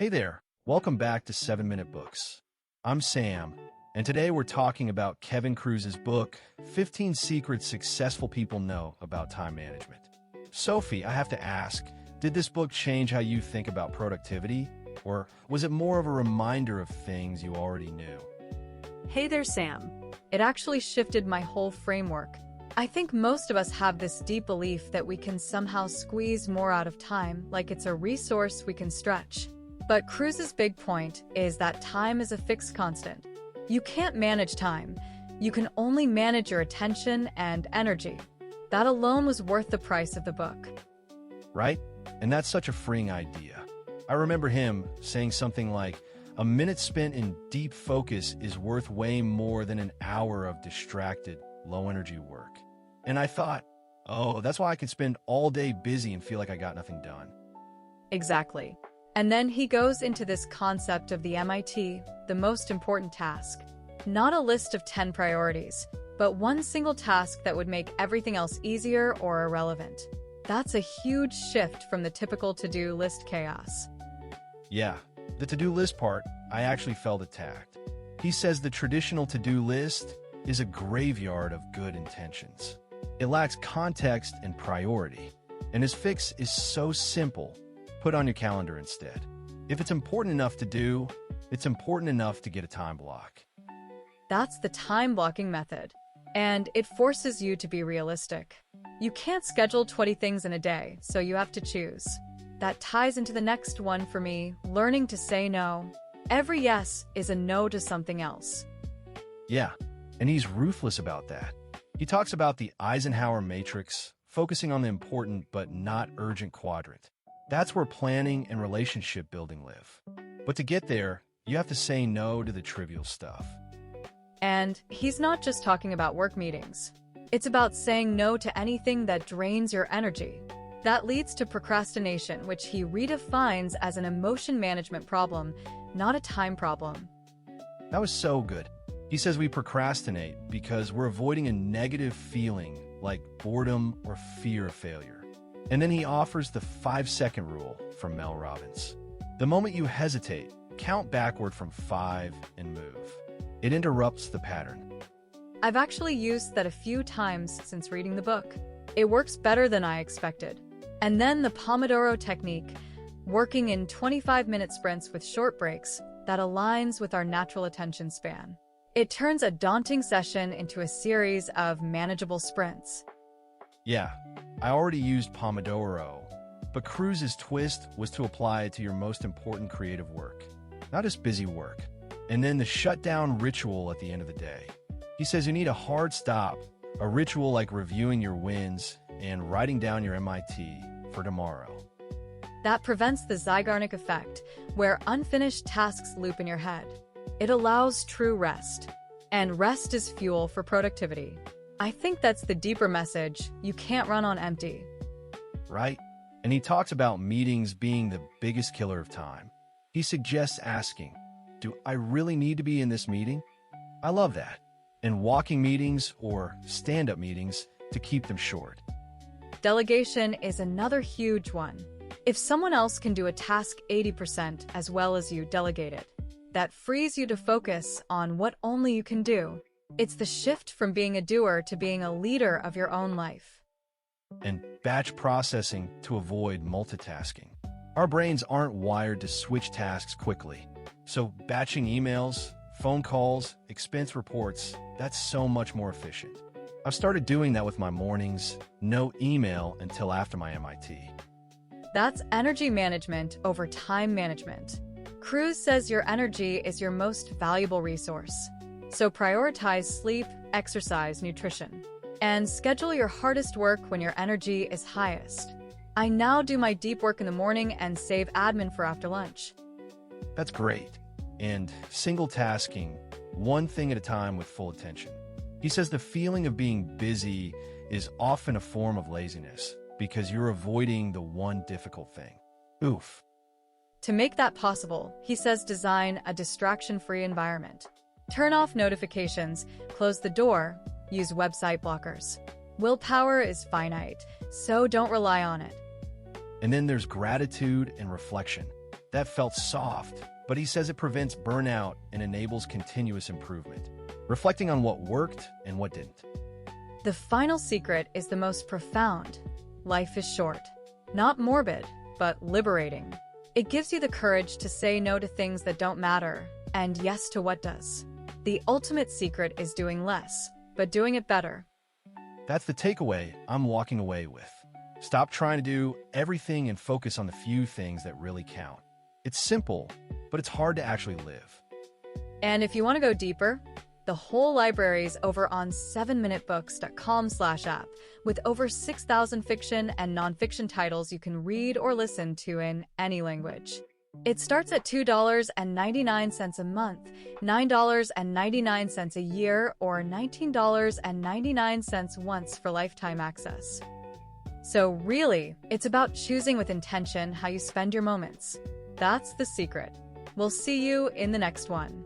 Hey there, welcome back to 7 Minute Books. I'm Sam, and today we're talking about Kevin Kruse's book, 15 Secrets Successful People Know About Time Management. Sophie, I have to ask, did this book change how you think about productivity? Or was it more of a reminder of things you already knew? Hey there, Sam. It actually shifted my whole framework. I think most of us have this deep belief that we can somehow squeeze more out of time, like it's a resource we can stretch. But Kruse's big point is that time is a fixed constant. You can't manage time. You can only manage your attention and energy. That alone was worth the price of the book. Right? And that's such a freeing idea. I remember him saying something like, a minute spent in deep focus is worth way more than an hour of distracted, low-energy work. And I thought, oh, that's why I can spend all day busy and feel like I got nothing done. Exactly. And then he goes into this concept of the MIT, the most important task. Not a list of 10 priorities, but one single task that would make everything else easier or irrelevant. That's a huge shift from the typical to-do list chaos. Yeah, the to-do list part, I actually felt attacked. He says the traditional to-do list is a graveyard of good intentions. It lacks context and priority. And his fix is so simple. Put on your calendar instead. If it's important enough to do, it's important enough to get a time block. That's the time blocking method. And it forces you to be realistic. You can't schedule 20 things in a day, so you have to choose. That ties into the next one for me, learning to say no. Every yes is a no to something else. Yeah, and he's ruthless about that. He talks about the Eisenhower Matrix, focusing on the important but not urgent quadrant. That's where planning and relationship building live. But to get there, you have to say no to the trivial stuff. And he's not just talking about work meetings. It's about saying no to anything that drains your energy. That leads to procrastination, which he redefines as an emotion management problem, not a time problem. That was so good. He says we procrastinate because we're avoiding a negative feeling like boredom or fear of failure. And then he offers the 5-second rule from Mel Robbins. The moment you hesitate, count backward from 5 and move. It interrupts the pattern. I've actually used that a few times since reading the book. It works better than I expected. And then the Pomodoro technique, working in 25-minute sprints with short breaks that aligns with our natural attention span. It turns a daunting session into a series of manageable sprints. Yeah, I already used Pomodoro, but Kruse's twist was to apply it to your most important creative work, not just busy work. And then the shutdown ritual at the end of the day. He says you need a hard stop, a ritual like reviewing your wins and writing down your MIT for tomorrow. That prevents the Zeigarnik effect, where unfinished tasks loop in your head. It allows true rest. And rest is fuel for productivity. I think that's the deeper message. You can't run on empty. Right? And he talks about meetings being the biggest killer of time. He suggests asking, do I really need to be in this meeting? I love that. And walking meetings or stand-up meetings to keep them short. Delegation is another huge one. If someone else can do a task 80% as well as you, delegate it. That frees you to focus on what only you can do. It's the shift from being a doer to being a leader of your own life. And batch processing to avoid multitasking. Our brains aren't wired to switch tasks quickly. So batching emails, phone calls, expense reports, that's so much more efficient. I've started doing that with my mornings, no email until after my MIT. That's energy management over time management. Kruse says your energy is your most valuable resource. So prioritize sleep, exercise, nutrition, and schedule your hardest work when your energy is highest. I now do my deep work in the morning and save admin for after lunch. That's great. And single tasking, one thing at a time with full attention. He says the feeling of being busy is often a form of laziness because you're avoiding the one difficult thing. Oof. To make that possible, he says design a distraction-free environment. Turn off notifications, close the door, use website blockers. Willpower is finite, so don't rely on it. And then there's gratitude and reflection. That felt soft, but he says it prevents burnout and enables continuous improvement, reflecting on what worked and what didn't. The final secret is the most profound. Life is short. Not morbid, but liberating. It gives you the courage to say no to things that don't matter and yes to what does. The ultimate secret is doing less, but doing it better. That's the takeaway I'm walking away with. Stop trying to do everything and focus on the few things that really count. It's simple, but it's hard to actually live. And if you want to go deeper, the whole library is over on 7minutebooks.com/app with over 6,000 fiction and nonfiction titles you can read or listen to in any language. It starts at $2.99 a month, $9.99 a year, or $19.99 once for lifetime access. So really, it's about choosing with intention how you spend your moments. That's the secret. We'll see you in the next one.